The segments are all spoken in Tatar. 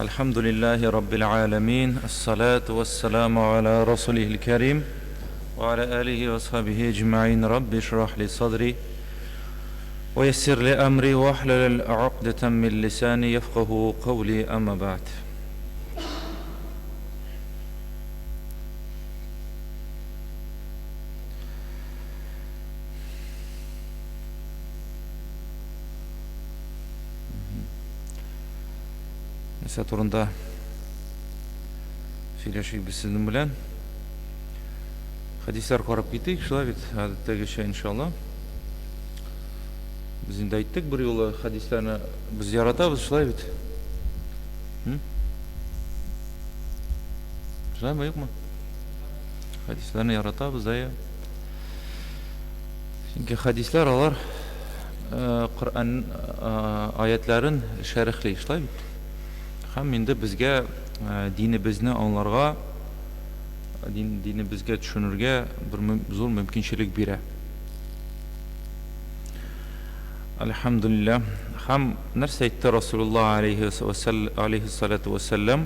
الحمد لله رب العالمين الصلاة والسلام على رسوله الكريم وعلى آله وصحبه أجمعين رب اشرح لي صدري ويسر لي أمري واحلل عقدة من لساني يفقه قولي أما بعد. Neyse turunda сөйлешейік біз сіздің білән. Хадислар қарап кетейік, шылай бет, әдеттегіше иншалла. Біз енді айттық бір жолы хадисларны біз яратабыз, шылай бет. Шылай ма, ма? Хадисларны яратабыз, да, я. Çünkü хадислар алар Құр'ан аятларын шәріхлей, шылай бет. Хам енді бізге dinimizni аңларга, dinimizga tushunirga bir zo'r mumkinchilik beradi. Alhamdulillah. Ham narsa aytdi Rasululloh alayhi salatu vasallam.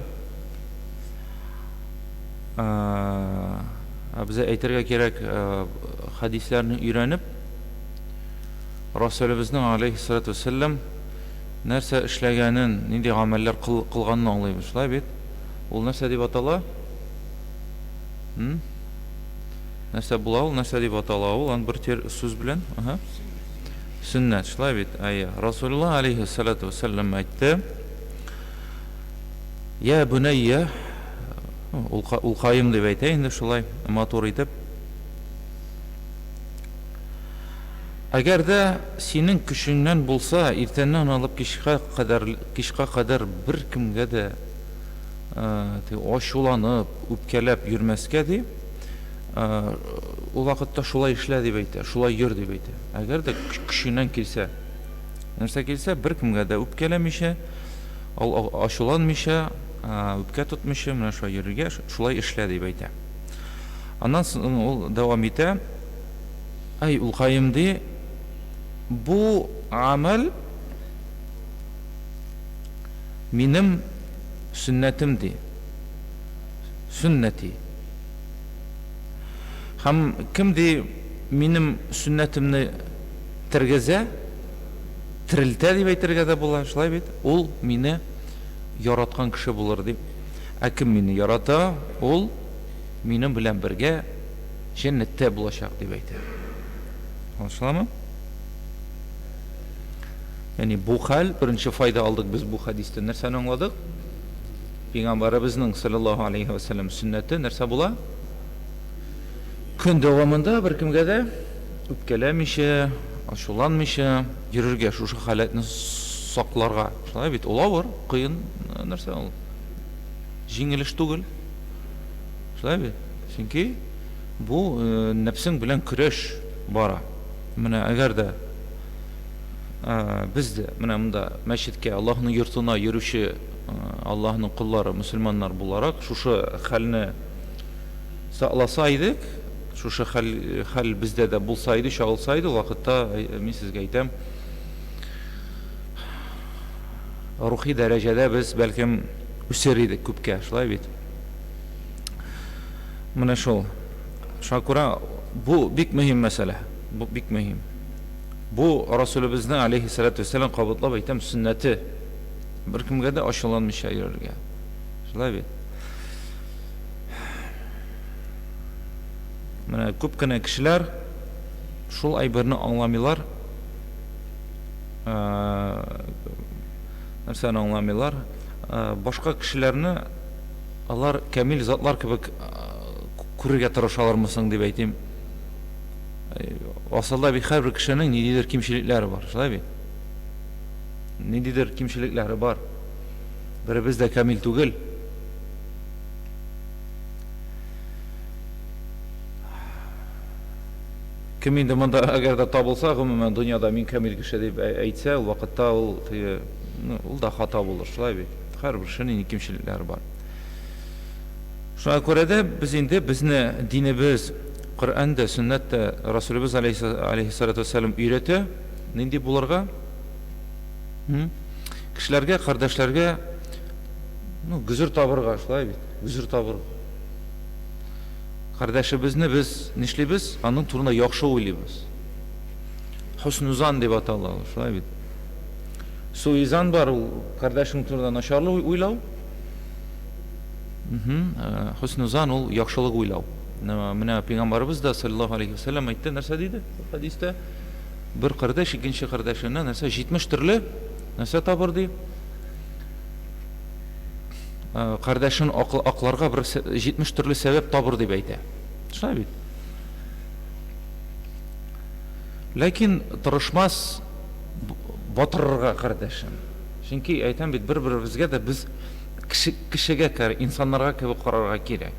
Biz aytırga kerak hadislarni o'rganib, Rasulullohning alayhi salatu vasallam narsa ishlaganin, nidek amallar qilganini anglaymiz, shulay bit. Ул нәрсә дип атала? Нәрсә була ул? Нәрсә дип атала ул? Ан бер сүз белән, сүннәт, шулай бит. Расулуллах алейхи салату вассалам әйтте: "Я бунайя", ул кайым дип әйтә инде шулай, матур итеп. Әгәр дә синең көчеңнән булса, иртәннән алып кичкә кадәр бер кемгә дә ашуланып, үпкәләп йөрмәскә ди, ул вакытта шулай эшлә дип әйтә, шулай йөр дип әйтә. Әгәр дә көченнән килсә, нәрсә килсә, бер кемгә дә үпкәләмичә, ашуланмыйча, үпкә тотмыйча, менә шулай йөрергә, шулай эшлә дип әйтә. Аннан соң ул дәвам итә: "Ай ул кайым ди, бу амал минем сүннәтем ди. Сүннәти. Һәм кем ди минем сүннәтемне тергезә, терелтә дип әйтергә дә була, шулай бит. Ул мине яраткан кеше булыр дип. Ә кем мине ярата, ул минем белән бергә җәннәттә булачак дип әйтә. Аңлашыламы? Яни бу хәл, беренче файда алдык без бу хадистән. Нәрсәне аңладык? Пәйгамбәребезнең саллаллаһу алейхи ва саллям сүннәте нәрсә була? Көн дәвамында бер кемгә дә үпкәләмичә, ашуланмыйча йөрергә, шушы халәтне сакларга. Шулай бит, ул авыр, кыен нәрсә ул. Җиңел эш түгел. Шулай бит. Чөнки бу нәфсең белән көрәш бара. Менә әгәр дә без дә менә монда мәчеткә, Аллаһның йортына йөрүче Аллаһның куллары, мусульманнар буларак, шушы хәлне сакласа идек, шушы хәл бездә дә булса иде, чагылса иде, вакытта мин сезгә әйтәм, рухи дәрәҗәдә без бәлкем үсер идек күпкә, шулай бит. Менә шул. Шуңа күрә бу бик мөһим мәсьәлә. Бу бик мөһим. Бу Расулыбызның алейхи салату вассалам кабатлап әйтәм сүннәте. Бер кемгә дә ашуланмыйча йөрергә. Шулай бит. Менә күп кенә кешеләр шул әйберне аңламыйлар. Нәрсәне аңламыйлар? Башка кешеләрне алар камил затлар кебек күрергә тырышалармы соң дип әйтим. Асылда бит һәр бер кешенең ниндидер кимчелекләре бар, шулай бит. Ниндидер кимчелекләре бар. Беребез дә камил түгел. Кем инде монда әгәр дә табылса, гомумән дөньяда мин камил кеше дип әйтсә, ул вакытта ул да хата булыр, шулай бит. Һәр бер кешенең кимчелекләре бар. Шуңа күрә дә без инде безне динебез, Коръәндә, сүннәттә Расулыбыз алейхиссалату вассалам өйрәтә, нинди булырга? Кешеләргә, кардәшләргә Гүзір табырға, шулай бит, гүзір табырға. Кардашыбызны біз нишлейбіз? Аның турында яхшы уйлыйбыз. Хуснузан деп аталады, шулай бит. Суизан бар, кардашың турында нашарлы уйлау. Хуснузан ул яхшылык уйлау. Менә Пәйгамбәрбез дә саллаллаһу алейхи ва саллям әйтте, нәрсә диде? Хадистә бер кардаш икенче кардашына нәрсә 70 төрле нәрсә табыр ди. Кардашын акларга бер 70 төрле сәбәп табыр дип әйтә. Шулай бит. Ләкин тырышмас батырырга кардашын. Чөнки әйтәм бит, бер-беребезгә дә без кешегә, инсаннарга кебек карарга кирәк.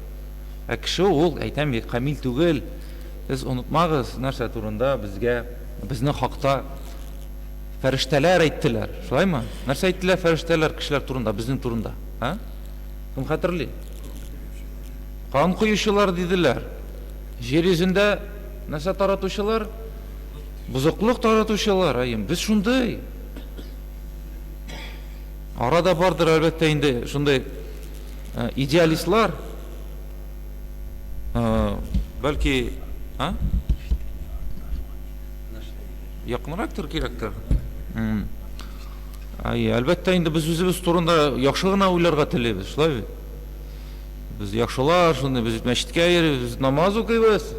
Кеше ул, әйтәм бит, камил түгел. Без онытмагыз, нәрсә турында безгә, безнең хакта фәрештәләр әйттеләр. Шулаймы? Нәрсә әйттеләр фәрештәләр кешеләр турында, безнең турында? Кем хәтерли? Кан куючылар диделәр. Җир йөзендә нәрсә таратучылар? Бузыклык таратучылар. Без шундый. Арада бардыр әлбәттә инде шундый идеалистлар. Бәлки, якынрактыр кирәктер. Әлбәттә инде без үзебез турында яхшы гына уйларга телибез, шулай бит. Без яхшылар, шундый без мәчеткә йөрибез, намаз укыйбыз.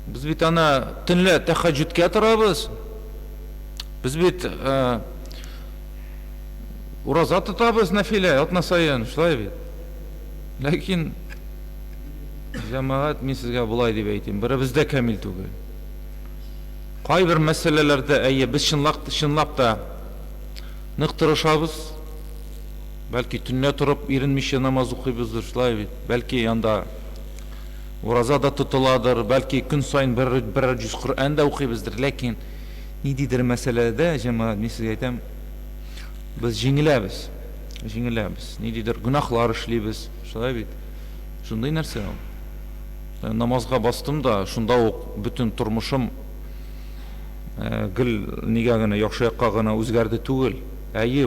Без бит ана төнлә тәһаҗҗүдкә торабыз. Без бит ураза тотабыз нафилә, атна сайын, шулай бит. Ләкин җәмәгать, мин сезгә булай дип әйтим, беребез дә камил түгел. Кайбер мәсьәләләрдә без чынлап та нык тырышабыз. Бәлки төнлә торып иренмичә намаз укыйбыздыр, шулай бит. Бәлки анда ураза да тотыладыр, бәлки көн сайын бер җүз Коръән да укыйбыздыр, ләкин ниндидер мәсьәләдә җәмәгать, мин сезгә әйтәм, без җиңеләбез. Ниндидер гөнаһлар эшлибез, шулай бит. Шундый нәрсә ул. Намазга бастым да, шунда ук бүтән тормышым гел нигә генә яхшы якка гына үзгәрде түгел.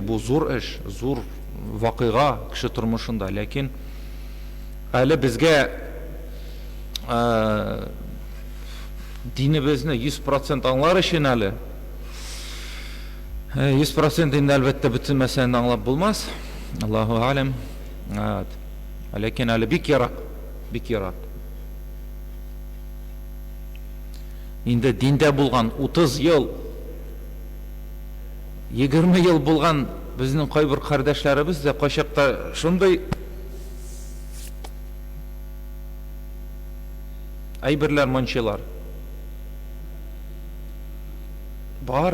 Бу зур эш, зур вакыйга кеше тормышында, ләкин әле безгә динебезне 100% аңлар өчен әле 100% инде әлбәттә бөтен мәсьәләне аңлап булмас. Аллаһу алем. Ләкин әле бик ярак. Инде диндә булган 30 ел, 20 ел булган безнең кайбер кардәшләребез дә кайчакта шундый әйберләр манчылар. Бар.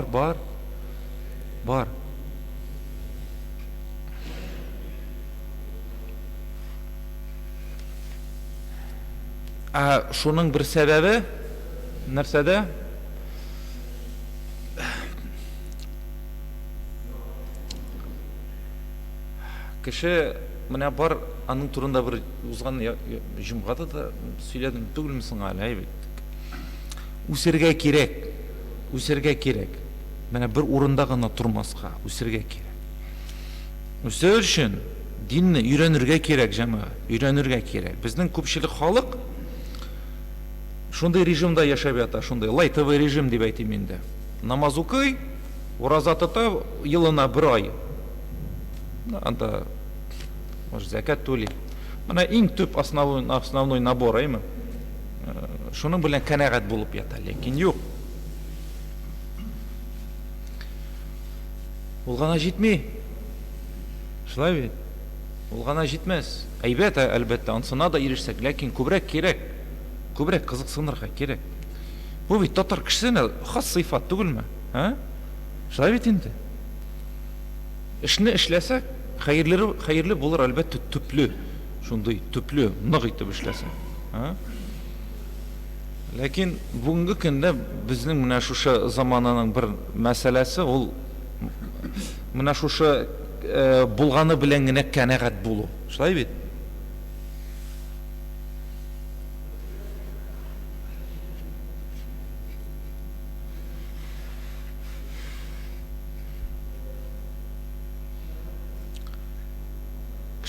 Шуның бер сәбәбе нәрсәдә? Кеше менә бар, аның турында бер узган җомгада да сөйләдем түгелме соң әле? Үсәргә кирәк. Менә бер урында гына тормаска, үсәргә кирәк. Үсәр өчен динне өйрәнергә кирәк, җәмәгать, өйрәнергә кирәк. Безнең күпчелек халык шундый режимда яшәп ята, шундый лайтовый режим дип әйтим инде. Намаз укый, ураза тота, елына бер ай. Анда зәкат түли. Менә иң төп основной набор, шуның белән канәгать булып ята, ләкин юк. Ул гына җитми. Шулай бит. Ул гына җитмәс. Әйбәт, әлбәттә, ансына да ирешсәк, ләкин күбрәк кирәк. Күбрәк кызыксынырга кирәк. Бу бит татар кешесенә хас сыйфат түгелме? Шулай бит инде. Эшне эшләсәк, хәерле булыр, әлбәттә, төпле. Шундый төпле, нык итеп эшләсәк. Ләкин бүгенге көндә безнең менә шушы замананың бер мәсьәләсе, ул менә шушы булганы белән генә канәгать булу. Шулай бит?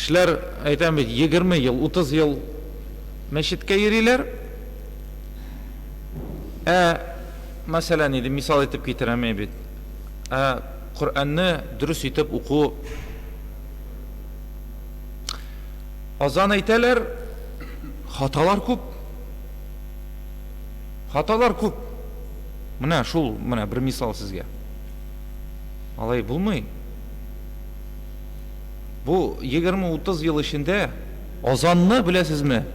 Кешеләр, әйтәм бит, 20 ел, 30 ел мәчеткә йөриләр. Мәсәлән, иде мисал итеп китерәм бит. Коръәнне дөрес итеп уку. Азан әйтәләр, хаталар күп. Хаталар күп. Менә шул, менә бер мисал сезгә. Алай булмый. Бу 20-30 ел эчендә азанны беләсезме?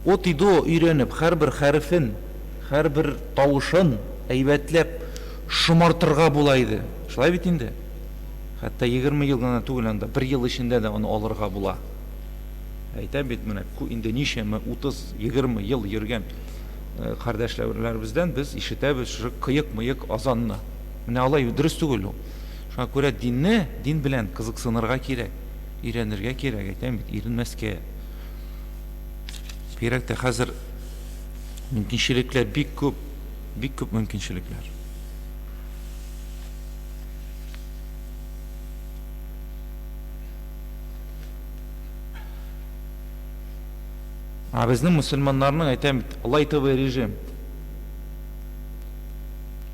От идо өйрәнеп, һәрбер хәрефен, һәрбер тавышын әйбәтләп шомартырга була иде. Шулай бит инде. Хәтта 20 ел гына түгел анда, 1 ел эчендә дә аны алырга була. Әйтәм бит, менә инде ничәме 30-20 ел йөргән кардәшләребездән без ишетәбез шул кыек-мыек азанны. Менә алай дөрес түгел ул. Шуңа күрә динне, дин белән кызыксынырга кирәк, өйрәнергә кирәк, әйтәм бит, иренмәскә. Кирәк тә хәзер мөмкинчелекләр бик күп мөмкинчелекләр. Безнең мөселманнарның, әйтәм бит, Алай ТВ режим.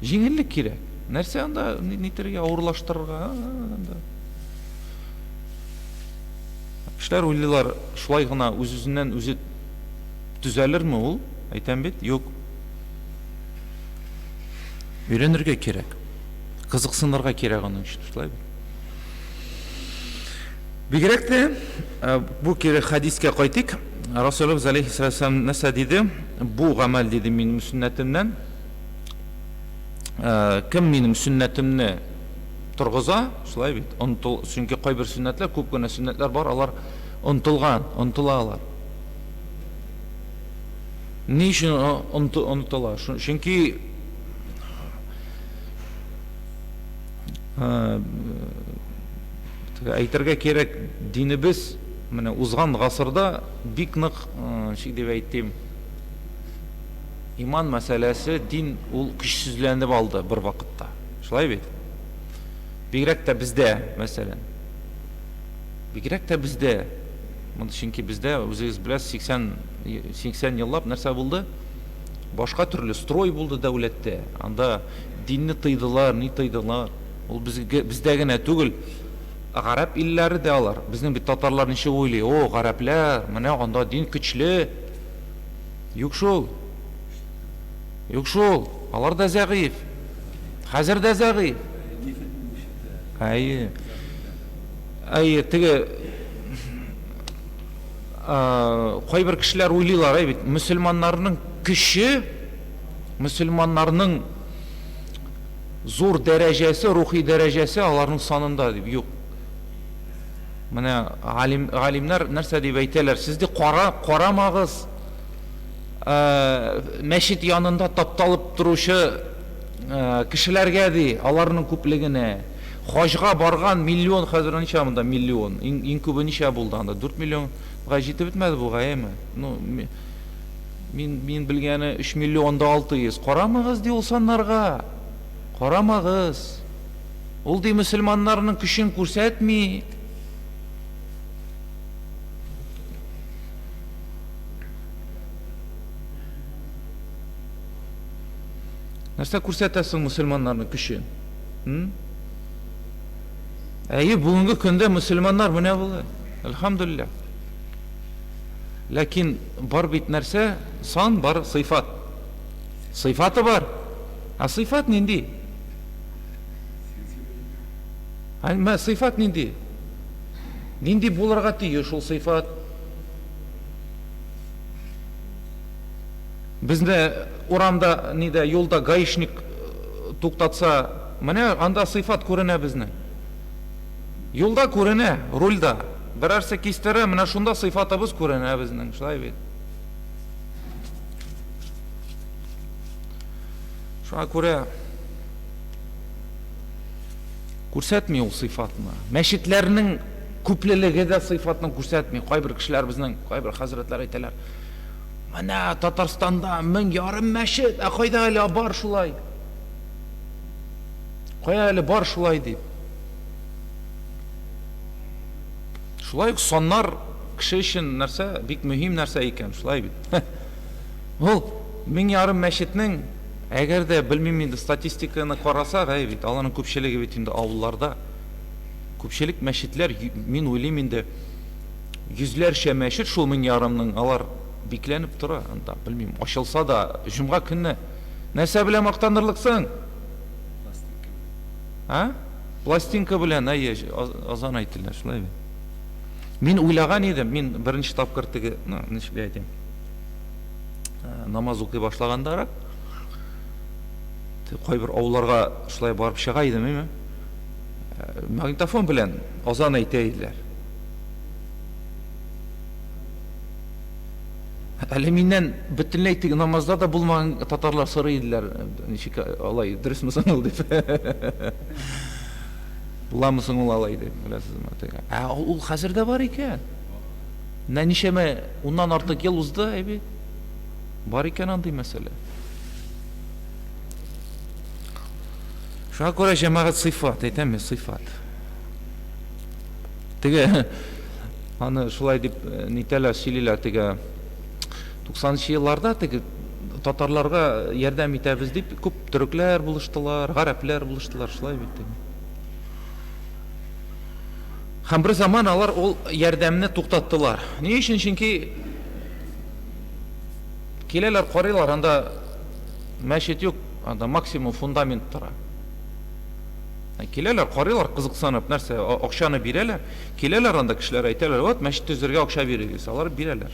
Җиңеллек кирәк. Нәрсә анда нитәргә авырлаштырырга? Кешеләр уйлыйлар, шулай гына үз-үзеннән үзе төзәлерме ул? Әйтәм бит, юк. Өйрәнергә кирәк. Кызыксынырга кирәк аның өчен, шулай бит. Бигрәк тә бу кире хадискә кайтыйк. Расулыбыз алейхиссалам нәрсә диде? Бу гамәл диде минем сүннәтемнән. Кем минем сүннәтемне торгыза, шулай бит. Чөнки кайбер сүннәтләр, күп кенә сүннәтләр бар, алар онытылалар. Ни өчен онытыла? Чөнки әйтергә кирәк, динебез менә узган гасырда бик нык, дип әйтим, иман мәсьәләсе, дин ул көчсезләнеп алды бер вакытта. Шулай бит. Бигрәк тә бездә, мәсәлән. Бигрәк тә бездә. Чөнки бездә, үзегез беләсез, 80 еллап нәрсә булды? Башка төрле строй булды дәүләттә. Анда динне тыйдылар, ни тыйдылар. Ул бездә генә түгел, гарәп илләре дә алар. Безнең бит татарлар ничек уйлый? О, гарәпләр, менә анда дин көчле. Юк шул. Алар да зәгыйф. Хәзер дә зәгыйф. Теге кайбер кешеләр уйлыйлар, бит, мөселманнарның көче, мөселманнарның зур дәрәҗәсе, рухи дәрәҗәсе аларның санында дип. Юк. Менә галимнәр нәрсә дип әйтәләр? Сезне карамагыз. Мәчет янында тапталып торучы кешеләргә ди, аларның күплегенә. Хаҗга барган миллион, хәзер ничә монда миллион? Иң күбе ничә булды анда? 4 миллионга җитеп бетмәде бу гаеме? Мин белгәне 3 миллион да 600. Карамагыз ди ул саннарга. Карамагыз. Ул ди мөселманнарның көчен күрсәтми. Нәрсә күрсәтәсең мөселманнарның көчен? Бүгенге көндә мөселманнар менә булды. Әлхәмдүлилләх. Ләкин бар бит нәрсә? Сан бар, сыйфат. Сыйфаты бар. Сыйфат нинди? Сыйфат нинди? Нинди булырга тиеш шул сыйфат? Бездә урамда, юлда гаишник туктатса, менә анда сыйфат күренә безнең. Юлда күренә, рульда. Берәрсе кистерә, менә шунда сыйфатыбыз күренә безнең, шулай бит. Шуңа күрә күрсәтми ул сыйфатны. Мәчетләрнең күплелеге дә сыйфатны күрсәтми. Кайбер кешеләр безнең, кайбер хәзрәтләр әйтәләр. Менә Татарстанда 1000 мәчет, кайда әле бар шулай? Кая әле бар шулай дип. Шулай ук саннар кеше өчен нәрсә, бик мөһим нәрсә икән, шулай бит. Ул 1000 мәчетнең, әгәр дә белмим инде статистиканы карасак, бит аларның күпчелеге бит инде авылларда. Күпчелек мәчетләр, мин уйлыйм инде, йөзләрчә мәчет шул 1000-ның алар бикләнеп тора. Анда белмим, ачылса да җомга көнне нәрсә белән мактанырлыксың? Пластинка белән азан әйтелә, шулай бит. Мин уйлаган идем, мин беренче тапкыр теге, ничек әйтим, намаз укый башлагандарак, кайбер авылларга шулай барып чыга идем, магнитофон белән азан әйтә иделәр. Әле миннән бөтенләй теге намазда да булмаган татарлар сорый иделәр, ничек алай, дөресме соң ул дип. Буламы соң ул алай дип, беләсезме? Ул хәзер дә бар икән. Ничәмә, уннан артык ел узды, бит. Бар икән андый мәсьәлә. Шуңа күрә җәмәгать сыйфат, әйтәме, сыйфат. Теге, аны шулай дип нитәләр, сөйлиләр, теге 90-нчы елларда теге татарларга ярдәм итәбез дип күп төрекләр булыштылар, гарәпләр булыштылар, шулай бит. Һәм бер заман алар ул ярдәмне туктаттылар. Ни өчен? Чөнки киләләр, карыйлар, анда мәчет юк, анда максимум фундамент тора. Киләләр, карыйлар, кызыксынып, нәрсә, акчаны бирәләр. Киләләр, анда кешеләр әйтәләр, вот мәчет төзергә акча бирегез, алар бирәләр.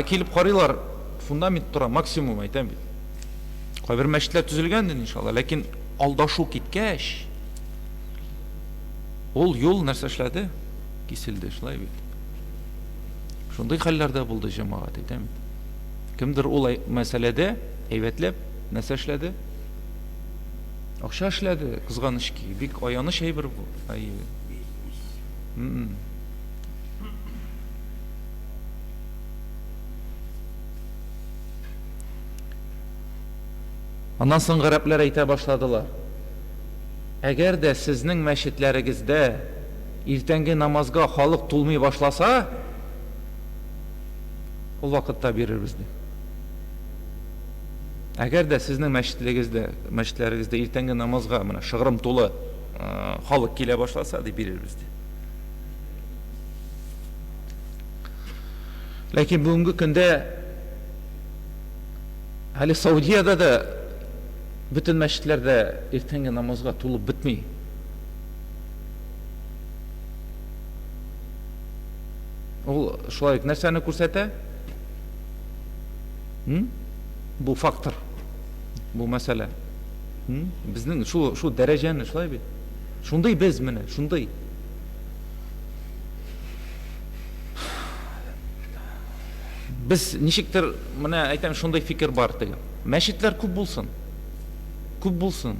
Килеп карыйлар, фундамент тора, максимум әйтәм бит. Кайбер мәчетләр төзелгән иншалла, ләкин алдашу киткәч, ул юл нәрсә эшләде? Киселде, шулай бит. Шундый хәлләрдә булды җәмәгать, әйтәм. Кемдер ул мәсьәләдә әйбәтләп нәрсә эшләде? Акча эшләде, кызганыч ки, бик аяныч әйбер бу. Аннан соң гарәпләр әйтә башладылар. Әгәр дә сезнең мәчетләрегездә иртәнге намазга халык тулмый башласа, ул вакытта бирербез ди. Әгәр дә сезнең мәчетләрегездә иртәнге намазга менә шыгрым тулы халык килә башласа, ди бирербез ди. Ләкин бүгенге көндә әле Саудиядә дә bütün мәчетләрдә иртәнге намазга тулып бетми. Ул шулай нәрсәне күрсәтә? Бу фактор, бу мәсьәлә. Безнең шу дәрәҗәне шулай бит. Шундый без менә, шундый. Без ничектер, менә әйтәм, шундый фикер бар теге. Мәчетләр күп булсын. Күп булсын.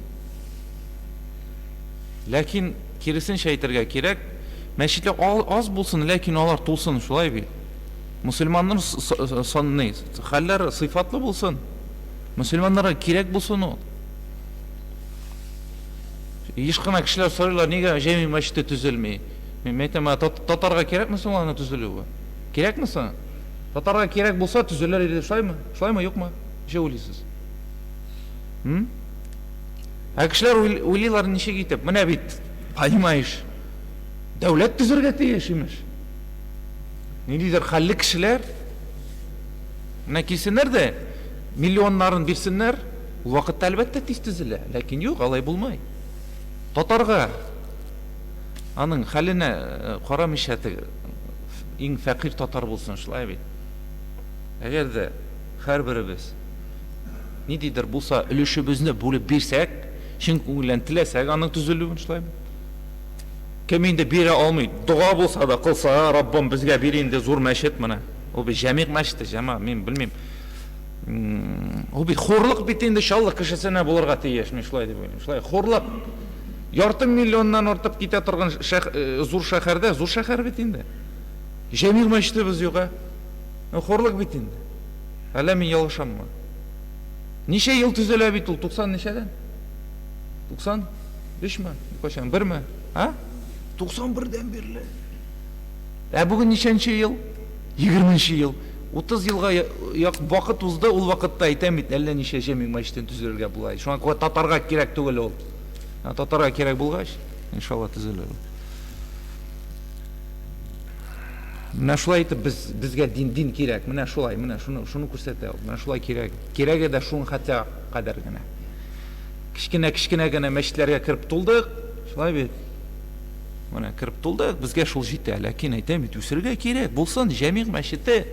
Ләкин киресенчә әйтергә кирәк, мәчетләр аз булсын, ләкин алар тулсын, шулай бит. Мусульманнар санны, хәлләр сыйфатлы булсын. Мусульманнарга кирәк булсын ул. Еш кына кешеләр сорыйлар, нигә җәми мәчете төзелми? Мин әйтәм, татарга кирәкме соң аны төзелүе? Кирәкме соң? Татарга кирәк булса төзелер иде, шулаймы? Шулаймы, юкмы? Ничә уйлыйсыз? Кешеләр уйлыйлар ничек итеп? Менә бит, понимаешь, дәүләт төзергә тиеш имеш. Ниндидер хәлле кешеләр менә килсеннәр дә миллионнарын бирсеннәр, ул вакытта әлбәттә тиз төзелә, ләкин юк, алай булмай. Татарга аның хәленә карамыйча иң фәкыйрь татар булсын, шулай бит. Әгәр дә һәрберебез ниндидер булса өлешебезне бүлеп бирсәк, чын күңелдән теләсәк аның төзелүен, шулай бит. Кем инде бирә алмый, дуа булса да кылса, Раббым безгә бир инде зур мәчет менә. Ул бит җәмигъ мәчете, җәма, мин белмим. Ул бит хурлык бит инде иншалла кешесенә булырга тиеш, мин шулай дип уйлыйм. Шулай хурлык. Ярты миллионнан артып китә торган зур шәһәрдә, зур шәһәр бит инде. Җәмигъ мәчетебез юк. Хурлык бит инде. Әллә мин ялгышаммы? Ничә ел төзелә бит ул? 90 ничәдән? 90? 3 mi? Kaçan 1 mi? Ha? 91'den beri. Bugün nişançı yıl? 20. yıl. 30 yılga vaqt uzda, ул вакытта әйтәм бит, әллә ничә җәмгыять мәчетен төзергә булай. Шуңа күрә татарга кирәк түгел ул. Татарга кирәк булгач, иншалла төзелер. Менә шулай итеп безгә дин кирәк. Менә шулай, менә шуны күрсәтә ул. Менә шулай кирәк. Кирәге дә шуның хәтта кадәр генә. Кичкенә генә мәчетләргә кирип тулдык. Шулай бит. Менә кирип тулдык, безгә шул җитә. Ләкин әйтәм бит, үсергә кирәк. Булсын җәмгыять мәчете.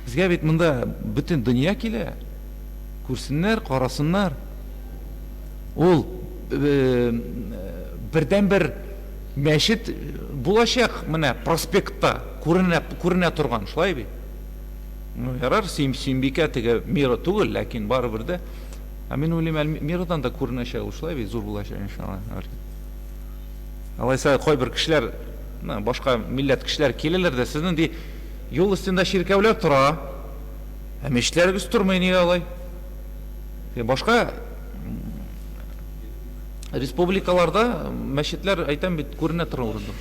Безгә бит монда бөтен дөнья килә. Күрсеннәр, карасыннар. Ул бердән-бер мәчет булачак, менә проспектта күренә торган, шулай бит. Ярар, Сөембикә теге мира түгел, ләкин барыбер дә. Мин уйлыйм, мирадан да күренәчәк ул, шулай бит, зур булачак иншалла. Алайса кайбер кешеләр, башка милләт кешеләр киләләр дә, сезнең ди юл өстендә ширкәүләр тора. Мәчетләрегез тормый нигә алай? Башка республикаларда мәчетләр әйтәм бит күренә тора урында.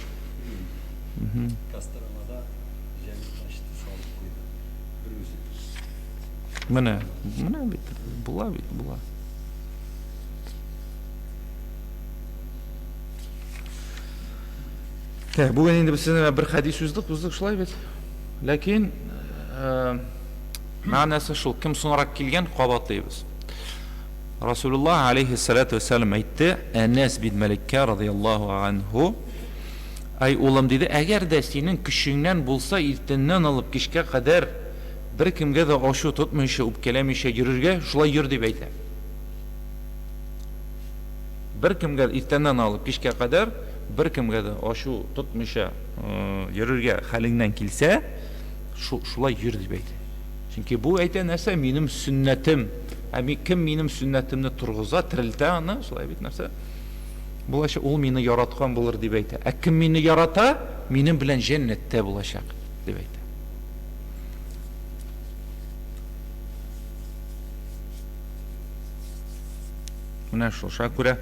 Костромада җәмгыять мәчете салып куйды. Менә бит, була. Бүген инде без сезгә бер хәдис үздек, шулай бит. Ләкин мәгънәсе шул, кем соңрак килгән кабатлыйбыз. Расулуллах алейхиссалату вассалам әйтте, Анас бин Маликкә радиллаһу анһу, ай улым диде, әгәр дә синең көчеңнән булса, иртәннән алып кичкә кадәр бер кемгә дә ашу тотмыйча, үпкәләмичә йөрергә, шулай йөр дип әйтә. Бер кемгә иртәннән алып кичкә кадәр бер кемгә дә ашу тотмыйча йөрергә хәлеңнән килсә, шулай йөр дип әйтә. Чөнки бу әйтә нәрсә минем сөннәтем. Кем минем сөннәтемне тургыза, терелтә аны, шулай бит нәрсә. Булачак ул мине яраткан булыр дип әйтә. Кем мине ярата, минем белән җәннәттә булачак дип әйтә. Менә шуңа күрә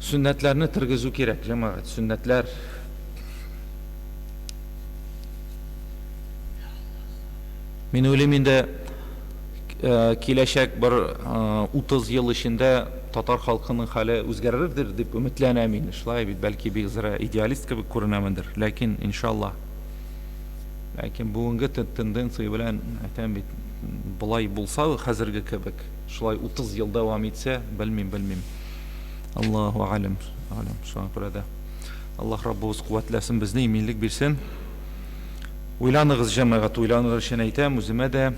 сөннәтләрне тергезү кирәк, җәмәгать, сөннәтләр. Мин уйлыйм инде киләчәк бер 30 ел эчендә татар халкының хәле үзгәрердер дип өметләнәм мин. Шулай бит, бәлки бигъзара идеалист кебек күренәмендер, ләкин иншалла. Ләкин бүгенге тенденция белән әйтәм бит, булай булса, хәзерге кебек, шулай 30 ел дәвам итсә, белмим. Аллаһу алим. Шуңа күрә дә Аллаһ Раббыбыз куәтләсен, безне иминлек бирсен. Уйланыгыз, җәмәгать, уйланыгыз өчен әйтәм, үземә дә,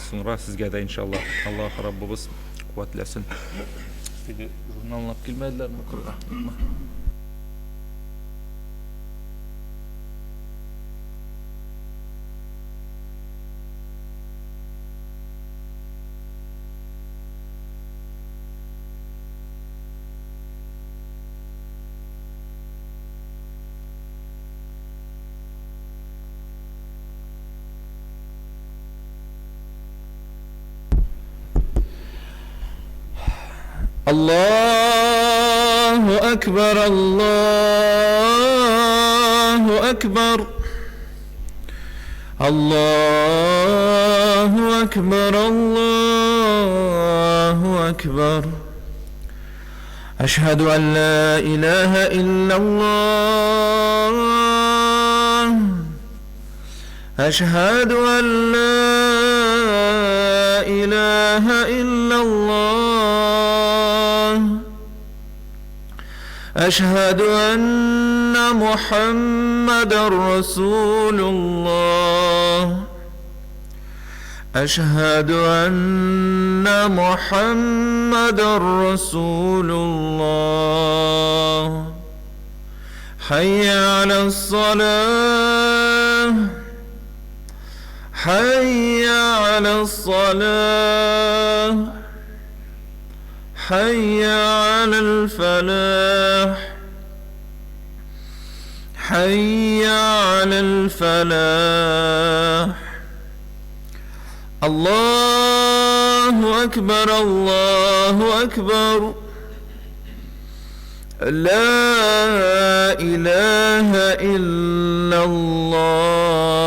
соңра сезгә дә иншалла. Аллаһ Раббыбыз куәтләсен. Журналлап килмәделәрме кырга? الله أكبر الله أكبر الله أكبر الله أكبر أشهد أن لا إله إلا الله أشهد أن لا إله إلا الله أشهد أن محمد رسول الله أشهد أن محمد رسول الله حي على الصلاة حي على الصلاة حي على الفلاح حي على الفلاح الله الله أكبر الله أكبر لا إله إلا الله.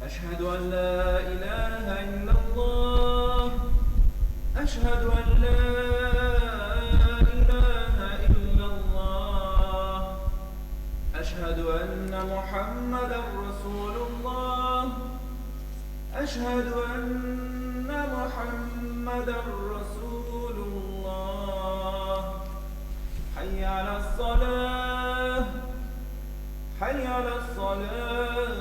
أشهد أن لا إله إلا الله أشهد أن لا إله إلا الله أشهد أن محمدا رسول الله أشهد أن محمدا رسول الله حي على الصلاة حي على الصلاة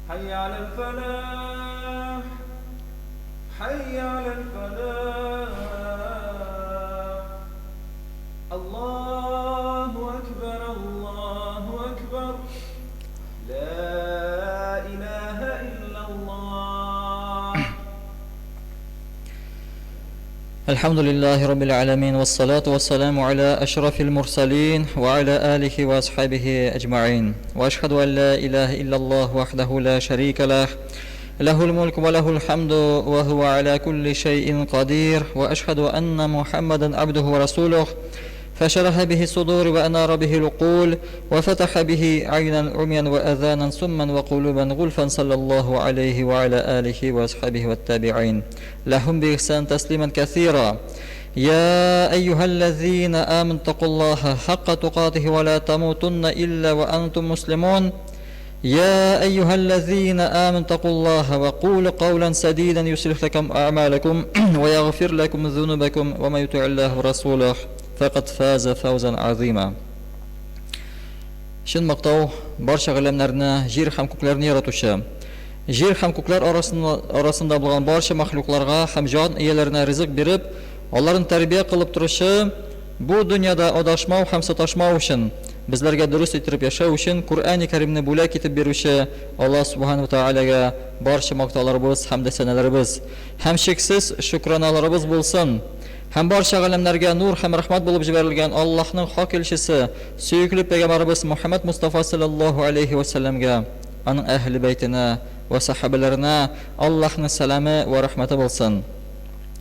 حي على الفلاح حي على الفلاح الله أكبر الله أكبر لا إله إلا الله. الحمد لله رب العالمين والصلاة والسلام على أشرف المرسلين وعلى آله وأصحابه أجمعين وأشهد أن لا إله إلا الله وحده لا شريك له له الملك وله الحمد وهو على كل شيء قدير وأشهد أن محمدا عبده ورسوله فشرح به الصدور وأنار به العقول وفتح به عينا عميا وأذانا سما وقلوبا غلفا صلى الله عليه وعلى آله وأصحابه والتابعين لهم بإحسان تسليما كثيرا. يا أيها الذين آمنوا اتقوا الله حق تقاته ولا تموتن إلا وأنتم مسلمون. يا أيها الذين آمنوا اتقوا الله وقولوا قولا سديدا يصلح لكم أعمالكم ويغفر لكم ذنوبكم ومن يطع الله ورسوله فقد فاز فوزا عظيما. Шын мақтау барша ғалемлеріне, жер һәм күкләрне яратучы, жер һәм күкләр арасында булган барша махлукларга һәм җан ияләренә ризык биреп, аларны тәрбия кылып торучы, бу дөньяда адашмау һәм саташмау өчен, безләргә дөрес итеп яшәү өчен Кур'ан-ы Кәримне бүләк итеп бирүче Аллаһ Субханаһу ва Таалагә барша мактауларыбыз һәм дә сәнәләребез һәм шексез шөкраналарыбыз булсын. Һәм барша галәмнәргә нур һәм рәхмәт булып җибәрелгән Аллаһның хак илчесе, сөйкеле пәйгамбәрбез Мухаммад Мустафа саллаллаһу алейхи ва салламга, аның әһле бәйтенә ва сахабаларына Аллаһның сәламе ва рәхмәте булсын.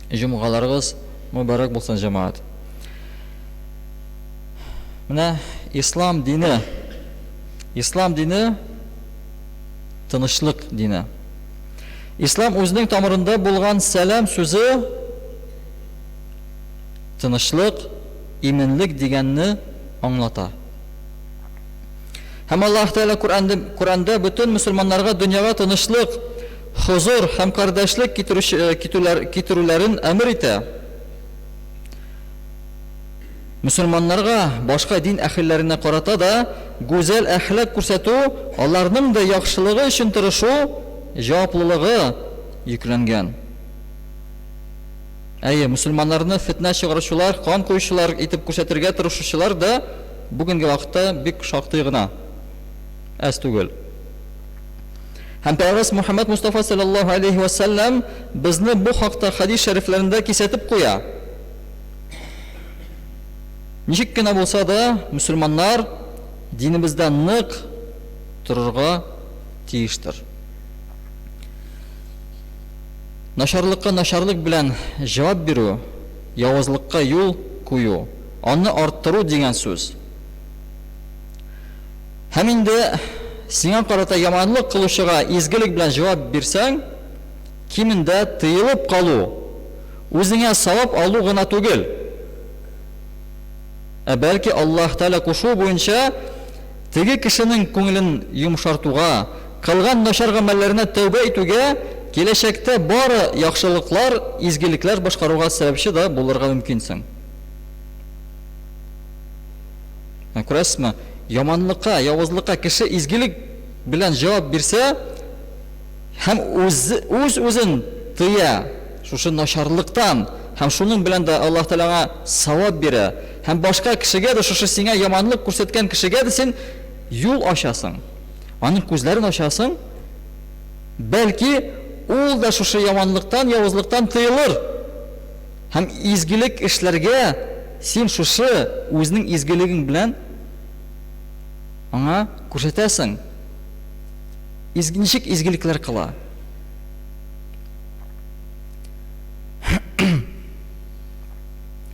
Җомгаларыгыз мубарак булсын, җәмәгать. Менә ислам дине тынычлык дине. Ислам үзенең тамырында булган сәлам сүзе тынычлык, иминлек дигәнне аңлата. Һәм Аллаһ Тәала Кур'анда бүтән мусламаннарга дөньяга тынычлык, хузур һәм кардәшлек китерүләрен әмер итә. Мусламаннарга башка дин әһелләренә карата да гүзәл әхлак күрсәтү, аларның да яхшылыгы өчен тырышу җаваплылыгы йөкләнгән. Әйе, мусламаннарны фитна чыгаручылар, кан куючылар итеп күрсәтергә тырышучылар да бүгенге вакытта бик шактый гына әз түгел. Һәм Пәйгамбер Мухаммад Мустафа саллаллаһу алейхи ва саллям безне бу хакта хадис шәрифләрендә кисәтеп куя. Ничек кенә булса да, мусламаннар динебездә нык торырга тиештер. Нашарлыкка нашарлык белән җавап бирү, явызлыкка юл кую, аны арттыру дигән сүз. Һәм инде сиңа карата яманлык кылучыга изгелек белән җавап бирсәң, кимендә тыелып калу, үзеңә савап алу гына түгел, бәлки Аллаһ Тәала кушу буенча теге кешенең күңелен йомшартуга, кылган начар гамәлләренә тәүбә итүгә, киләчәктә бары яхшылыклар, изгелекләр башкаруга сәбәпче дә булырга мөмкинсең. Күрәсезме, яманлыкка, явызлыкка кеше изгелек белән җавап бирсә, һәм үзен тыя шушы начарлыктан, һәм шуның белән дә Аллаһ Тәалага савап бирә, һәм башка кешегә дә шушы сиңа яманлык күрсәткән кешегә дә син юл ачасың, аның күзләрен ачасың, бәлки ул да шушы яманлыктан, явызлыктан тыелыр. Һәм изгелек эшләргә син шушы үзенең изгелегең белән аңа күрсәтәсең. Ничек изгелекләр кыла.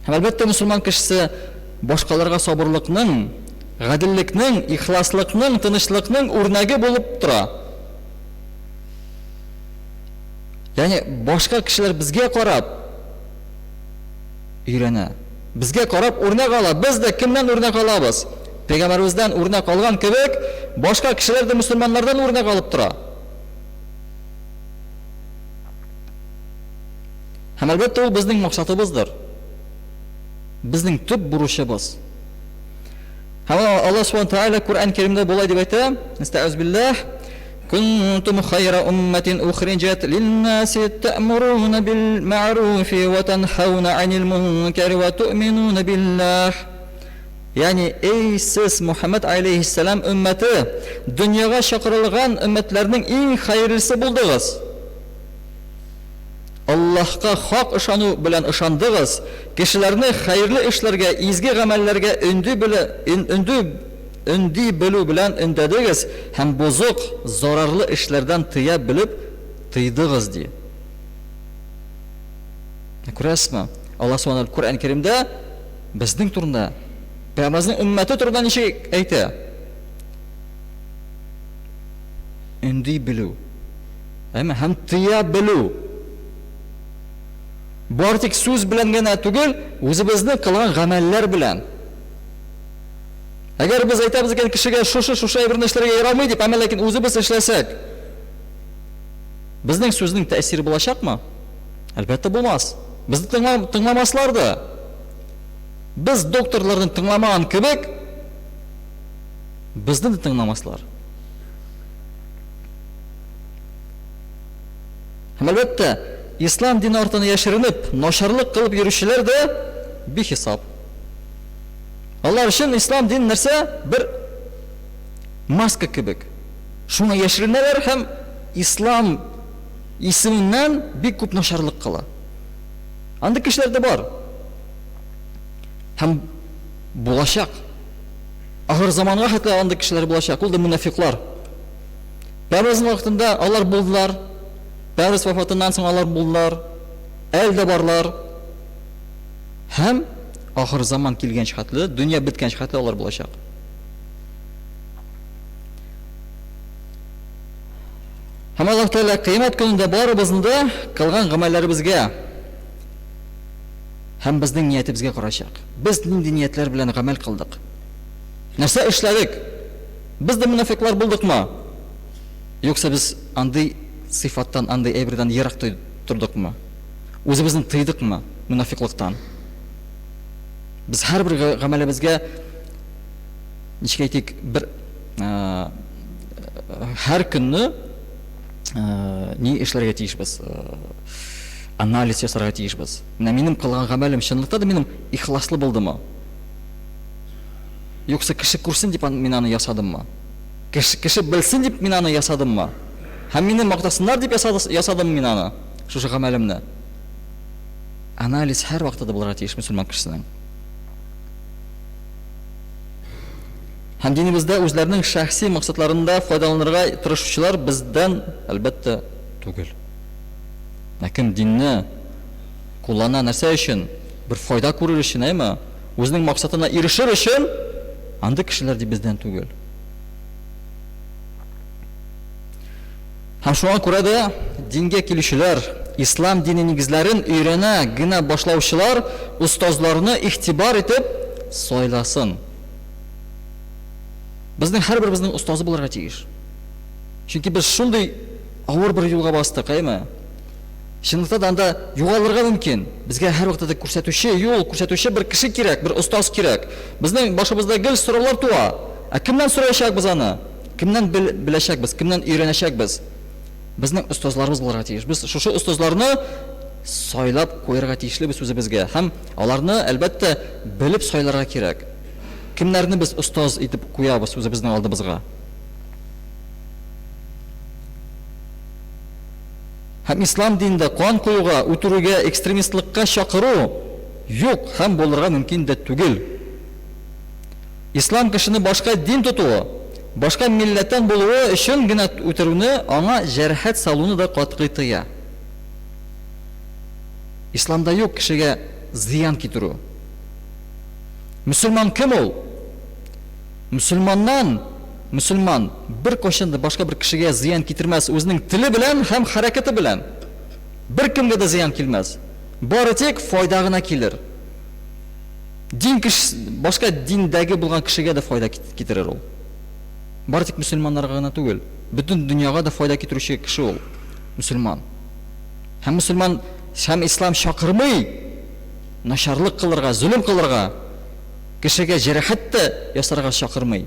Һәм әлбәттә мусульман кешесе башкаларга сабырлыкның, гаделлекнең, ихласлыкның, тынычлыкның үрнәге булып тора. Яни башка кешеләр безгә карап өйрәнә. Безгә карап үрнәк ала. Без дә кемнән үрнәк алабыз? Пәйгамбәребездән үрнәк алган кебек, башка кешеләр дә мөселманнардан үрнәк алып тора. Һәм әлбәттә ул безнең максатыбыздыр. Безнең төп бурычыбыз. Һәм Аллаһ Субханаһу Тәгалә Куръан Кәримдә булай дип әйтә: "Истәгъуз биллаһ, кунтум хайра умматин ухриджат лин-наси та'муруна бил-ма'руфи ва танхауна 'анил мункари ва ту'минуна биллаһ." Яни, эй сез Мухаммад алейхиссалам умматы, дөньяга чакырылган умматларның иң хайрлысы булдыгыз. Аллаһка хак ышану белән ышандыгыз, кешеләрне хайрлы эшләргә, изге гамәлләргә өнди белү белән өндәдегез һәм бозык, зарарлы эшләрдән тыя белеп тыйдыгыз ди. Күрәсезме? Аллаһ Субханаһу Куръан Кәримдә безнең турында, Пәйгамбәрнең умматы турында ничек әйтә? Өнди белү. Һәм тыя белү. Бары тик сүз белән генә түгел, үзебезнең кылган гамәлләр белән. Әгәр без әйтәбез икән кешегә шушы әйберне эшләргә ярамый дип, әмма ләкин үзебез эшләсәк, безнең сүзнең тәэсире булачакмы? Әлбәттә булмас. Безне тыңламаслар да. Без докторларның тыңламаган кебек, безне дә тыңламаслар. Һәм әлбәттә, ислам дине артына яшеренеп, начарлык кылып йөрүчеләр дә бихисап. Алар өчен ислам дин нәрсә? Бер маска кебек. Шуны яшеренәләр һәм ислам исеменнән бик күп начарлык кыла. Андый кешеләр дә бар. Һәм булачак. Ахыр заманга хәтле андый кешеләр булачак. Ул да мунафиклар. Пәйгамбәрнең вакытында алар булдылар. Пәйгамбер вафатыннан соң алар булдылар. Әлдә барлар. Һәм ахыр заман килгән хәтле, дөнья биткән хәтле алар булачак. Һәм Аллаһ Тәгалә кыямәт көнендә барыбызны да кылган гамәлләребезгә һәм безнең ниятебезгә карачак. Без нинди ниятләр белән гамәл кылдык? Нәрсә эшләдек? Без дә мунафиклар булдыкмы? Юкса без андый сыйфаттан, андый әйбердән ерак тордыкмы? Үзебезне тыйдыкмы мунафиклыктан? Без һәрбер гамәлебезгә ничек әйтик, бер һәр көнне ни эшләргә тиешбез? Анализ ясарга тиешбез. Менә минем кылган гамәлем чынлыкта да минем ихласлы булдымы? Юкса кеше күрсен дип мин аны ясадыммы? Кеше белсен дип мин аны ясадыммы? Һәм мине мактасыннар дип ясадым мин аны, шушы гамәлемне. Анализ һәр вакытта булырга тиеш мөселман кешенең. Һәм динебездә үзләренең шәхси максатларында файдаланырга тырышучылар бездән әлбәттә түгел. Ләкин динне куллана нәрсә өчен? Бер файда күрер өчен, әйме? Үзенең максатына ирешер өчен андый кешеләр ди бездән түгел. Һәм шуңа күрә дә дингә килүчеләр, ислам дине нигезләрен өйрәнә генә башлаучылар устазларны игътибар итеп сайласын. Безнең һәрбер безнең устазы булырга тиеш. Чөнки без шундый авыр бер юлга бастык, әйме? Чынлыкта да анда югалырга мөмкин. Безгә һәр вакытта күрсәтүче, юл күрсәтүче бер кеше кирәк, бер устаз кирәк. Безнең башыбызда гел сораулар туа. Кемнән сораячакбыз аны? Кемнән беләчәкбез? Кемнән өйрәнәчәкбез? Безнең устазларыбыз булырга тиеш. Без шушы устазларны сайлап куярга тиешлебез үзебезгә. Һәм аларны әлбәттә белеп сайларга кирәк. Кемнәрне без устаз итеп куябыз үзебезнең алдыбызга? Һәм ислам динендә кан куюга, үтерүгә, экстремистлыкка чакыру юк һәм булырга мөмкин дә түгел. Ислам кешене башка дин тотуы, башка милләттән булуы өчен генә үтерүне, аңа җәрәхәт салуны да катгый тыя. Исламда юк кешегә зыян китерү. Мөселман кем ул? Мөселман бер кашан да башка бер кешегә зыян китермәс үзенең теле белән һәм хәрәкәте белән. Бер кемгә дә зыян килмәс. Бары тик файда гына килер. Башка диндәге булган кешегә дә файда китерер ул. Бары тик мөселманнарга гына түгел, бөтен дөньяга да файда китерүче кеше ул, мөселман. Һәм мөселман, һәм ислам шакырмый начарлык кылырга, зулым кылырга, кешегә җәрәхәт тә ясарга шакырмый.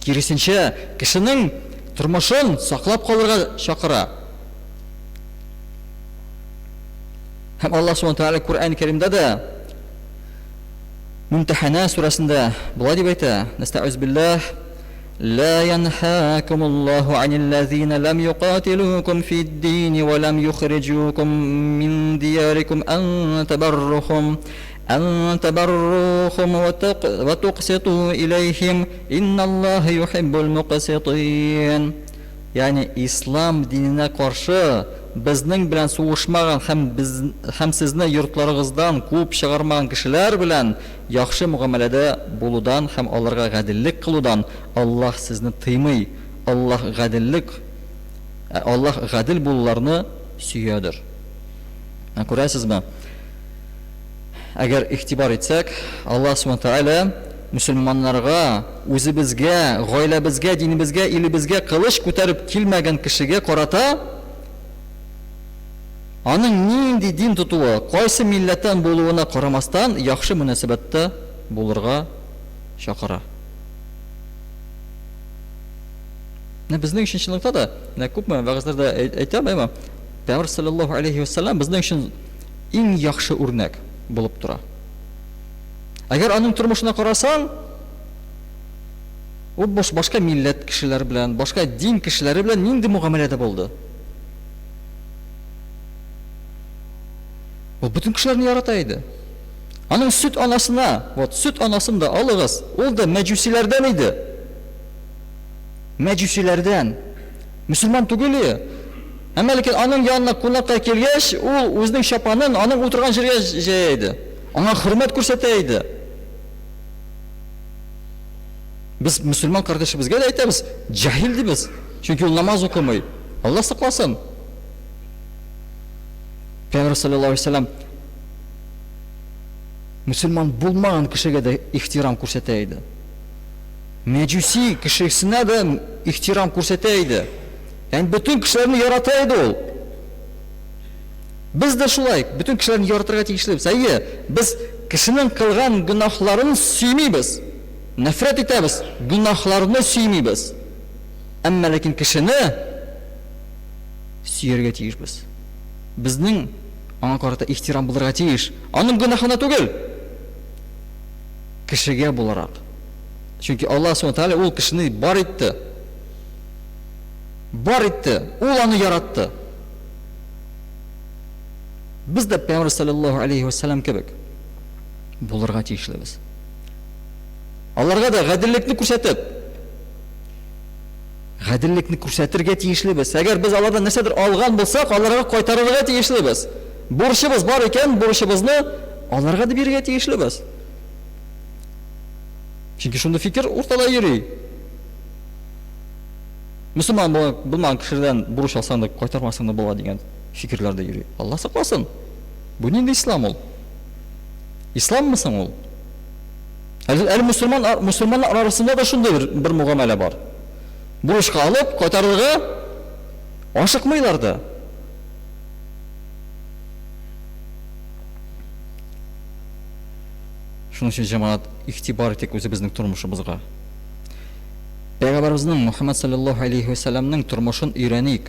Киресенчә, кешенең тормышын саклап калырга чакыра. Һәм Аллаһ Субханаһу ва Тааля Куръан Кәримдә дә Мумтахана сурасында булай дип әйтә: "Настаъуз биллаһ, لا ينهاكم الله عن الذين لم يقاتلوكم في الدين ولم يخرجوكم من دياركم أن تبروهم وتقسطوا إليهم إن الله يحب المقسطين." Yani İslam dinine karşı bizning bilan suğuşmagan hem sizni yurtlarıgızdan kuup çıgarmagan kişiler bilan yaxşı muamelede buludan hem onlarga gadillik kılıdan Allah sizni tıymay. Allah gadil bullarını süyüdür. Görəsizmi? Eğer ihtibar etsek, Allah Subhanahu Teala Müslümanlarga, özübizge, gailebizge, dinimizge, ilibizge kılıç ko'tarib kelmagan kishiga qarata aның нинди din tutuvi, qaysi millatdan bo'luuna qaramasdan yaxshi munosabatda bo'lirga chaqira. Bizning ishonchlikda da, ko'pmi va'zlarda aytaman, Payg'ambar sallallohu alayhi vasallam bizning uchun eng yaxshi o'rnak bo'lib turadi. Agar aның turmushini qarasang, u boshqa millat kishilari bilan, boshqa din kishilari bilan nindi muomalada bo'ldi. O bütün kişilerini yarataydı. Onun süt anasına, süt anasını da alırız. O da mecusilerden idi. Mecusilerden. Müslüman tuguli. Ama lakin onun yanına kulakta kelgeç, o özünün şapanın onun oturgan жерге jeydi. Ona hürmet ko'rsataydı. Biz Müslüman kardeşimizge de aytamiz, jahildi biz. Çünkü o namaz okumay. Allah saklasın. Peygamber sallallahu aleyhi ve sellem Müslüman bulmagan kişiye de ihtiram ko'rsataydi. Mecusi kişisine de ihtiram ko'rsataydi. Yani bütün kişilerini yarataydı ol. Biz de şulay, bütün kişilerini yaratırga tegishlibiz. Biz kişinin kılgan günahlarını suymaymiz. Nefret etamiz, günahlarını suymaymiz. Ama lakin kişini suyarga tegishmiz. Bizning ona qarata ihtiram bulurga tegish. Onun günahına tugul. Kishiga bo'laroq. Chunki Alloh subhanahu wa taolo ul kishini bor etdi. U uni yaratdi. Biz de Payg'ambar sallallohu alayhi vasallam kebek bo'lurga tegishlimiz. Allarga da gadillikni ko'rsatirga tegishlimiz. Agar biz ulardan narsadir olgan bo'lsak, ularga qaytarishga tegishlimiz. Borishimiz bor ekan, borishimizni ularga deb berishga tegishlimiz. Chunki shunda fikr o'rtada yuri. Musulmon bo'lmagan kishidan borish olsang da qaytarmasang da bo'ladi degan fikrlarda yuri. Alloh saqlasin. Bu endi islom ol. İslammısın ol? Müslümanlar arasında da şunda bir muamele var. Bu işi alıp qaytarırga aşıkmaylar da. Şunun için cemaat ihtibar ettik özü bizning turmuşumuzga. Peygamberimizning Muhammed sallallahu aleyhi ve sellem'nin turmuşun öğrenik.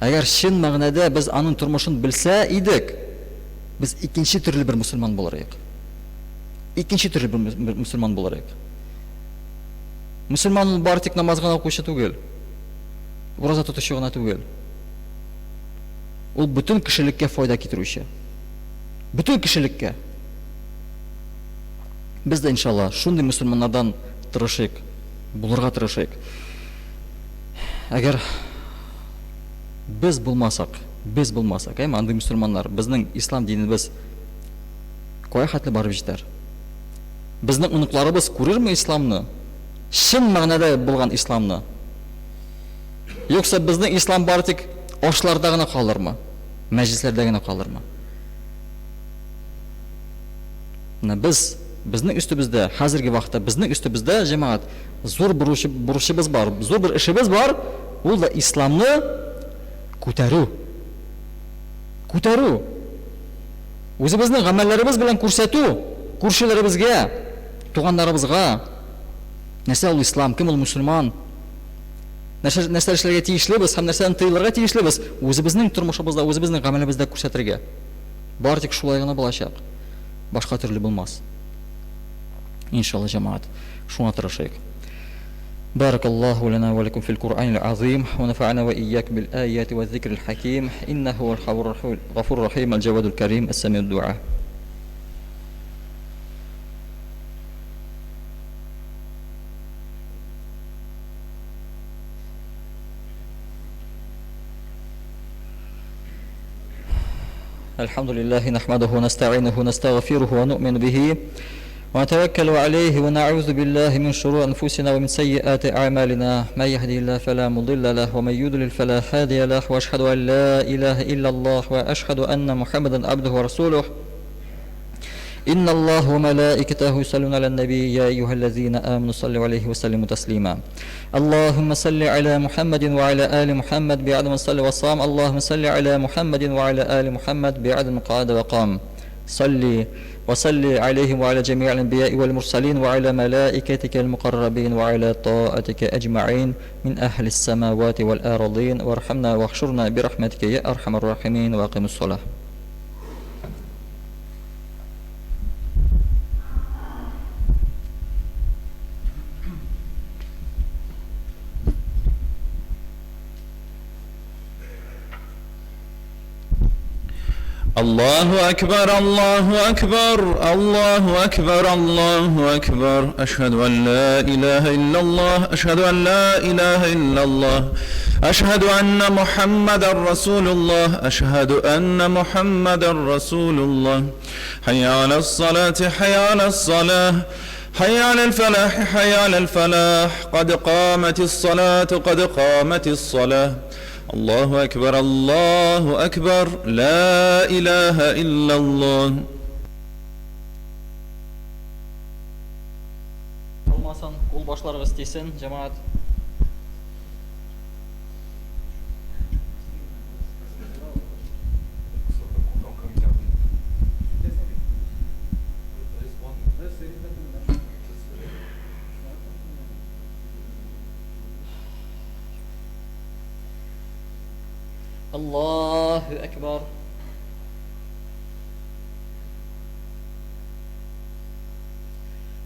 Eğer şin ma'nada biz onun turmuşun bilsa idik, biz ikinci türlü bir Müslüman bolarıq. İkinci türlü bir Müslüman bolarıq. Müslüman bari tek namaz gana okuşu tugul. Oruza tutuşu gana tugul. O bütün kişilikке fayda getiruşu. Bütün kişilikке. Biz de inşallah şunday Müslümanlardan tırışık, bulurga tırışık. Eğer biz bulmasak, andi Müslümanlar, bizning İslam dinimiz koya hatli barib jetar. Bizning unuqlarimiz ko'rarmi İslamni? Шын мағынада болған исламны. Yoksa bizning islom bari tik oshlarda gina qoldirmi? Majlislarda gina qoldirmi? Bizning ustimizda hozirgi vaqtda bizning ustimizda jamoat zo'r burishimiz bor, zo'r bir ishimiz bor, u da islomni ko'taruv. O'zimizning amallarimiz bilan ko'rsatuv, qo'shnilarimizga, tug'anlarimizga narsa ul islom, kim ul musulmon? Narsa ishlarga tegishlimiz, ham narsani tiyillarga tegishlimiz, o'zimizning turmushimizda, o'zimizning amalimizda ko'rsatirga. Bor tik shulaygina bo'lashaq. Boshqa turli bo'lmas. İnşallah cemaat. Şuna tirashaylik. Barakallahu lana wa lakum fil Qur'anil azim wa nafa'ana wa iyyakum bil ayati wa dhikril hakim innahu wal ghafurur rahim al jawadul karim as-sami'ud du'a. الحمد لله نحمده ونستعينه ونستغفره ونؤمن به ونتوكل عليه ونعوذ بالله من شرور أنفسنا ومن سيئات أعمالنا من يهده الله فلا مضل له ومن يضلل فلا هادي له وأشهد أن لا إله إلا الله وأشهد أن محمدا عبده ورسوله إن الله وملائكته يصلون على النبي يا أيها الذين آمنوا صلوا عليه وسلموا تسليما اللهم صل على محمد وعلى آل محمد بعد من صلى وصام اللهم صل على محمد وعلى آل محمد بعد من قعد وقام صلي وصلي عليهم وعلى جميع الأنبياء والمرسلين وعلى ملائكتك المقربين وعلى طاعتك أجمعين من أهل السماوات والأرضين وارحمنا واحشرنا برحمتك يا أرحم الراحمين وأقم الصلاة. الله أكبر الله أكبر الله أكبر الله أكبر أشهد أن لا إله إلا الله أشهد أن لا إله إلا الله أشهد أن محمدا رسول الله أشهد أن محمدا رسول الله حي على الصلاة حي على الصلاة حي على الفلاح حي على الفلاح قد قامت الصلاة قد قامت الصلاة الله أكبر الله أكبر لا إله إلا الله. Olmasan kul başları istesin cemaat. الله أكبر.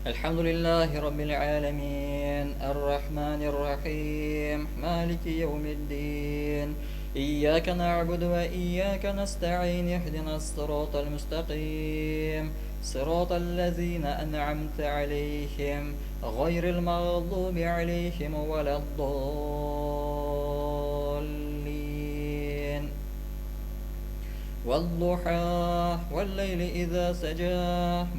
الحمد لله رب العالمين الرحمن الرحيم مالك يوم الدين إياك نعبد وإياك نستعين اهدنا الصراط المستقيم صراط الذين أنعمت عليهم غير المغضوب عليهم ولا الضالين والضحى والليل إذا سجى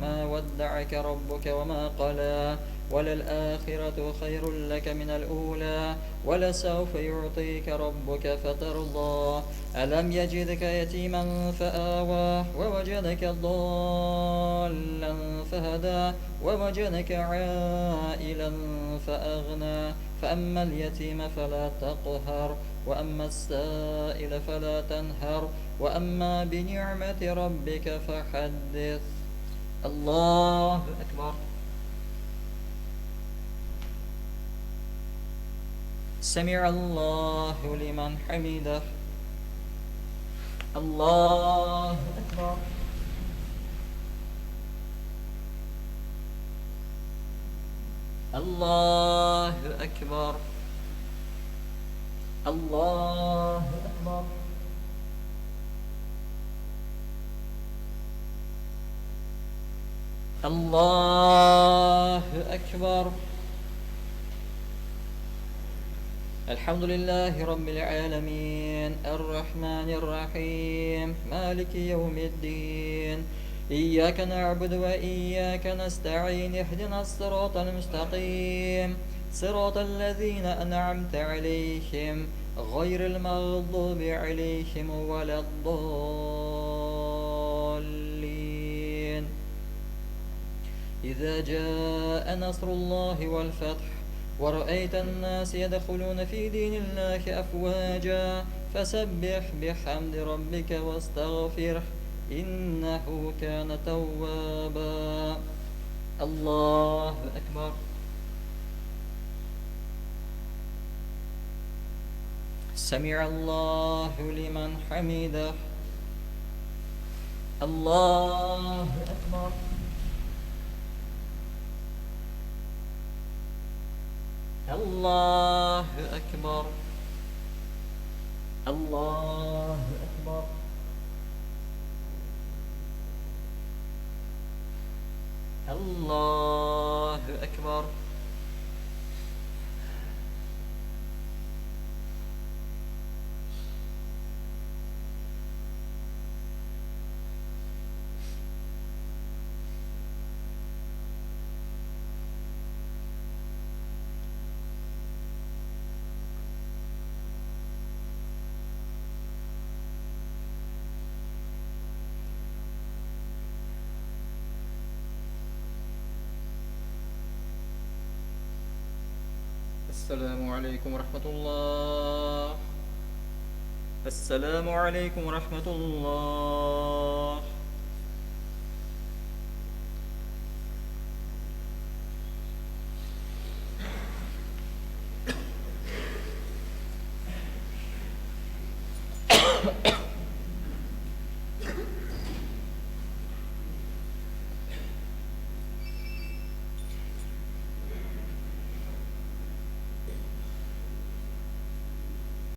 ما ودعك ربك وما قلى وللآخرة خير لك من الأولى ولسوف يعطيك ربك فترضى ألم يجدك يتيما فآوى ووجدك ضالا فهدى ووجدك عائلا فأغنى فأما اليتيم فلا تقهر وأما السائل فلا تنهر وأما بنعمة ربك فحدث. الله أكبر. سمع الله لمن حمده. الله أكبر. الله أكبر. الله أكبر. الله أكبر. الحمد لله رب العالمين الرحمن الرحيم مالك يوم الدين إياك نعبد وإياك نستعين اهدنا الصراط المستقيم صراط الذين أنعمت عليهم غير المغضوب عليهم ولا الضالين. إذا جاء نصر الله والفتح ورأيت الناس يدخلون في دين الله أفواجا فسبح بحمد ربك واستغفره إنه كان توابا. الله أكبر. سمع الله لمن حمده. الله أكبر. الله أكبر. الله أكبر. الله أكبر. السلام عليكم ورحمة الله. السلام عليكم ورحمة الله.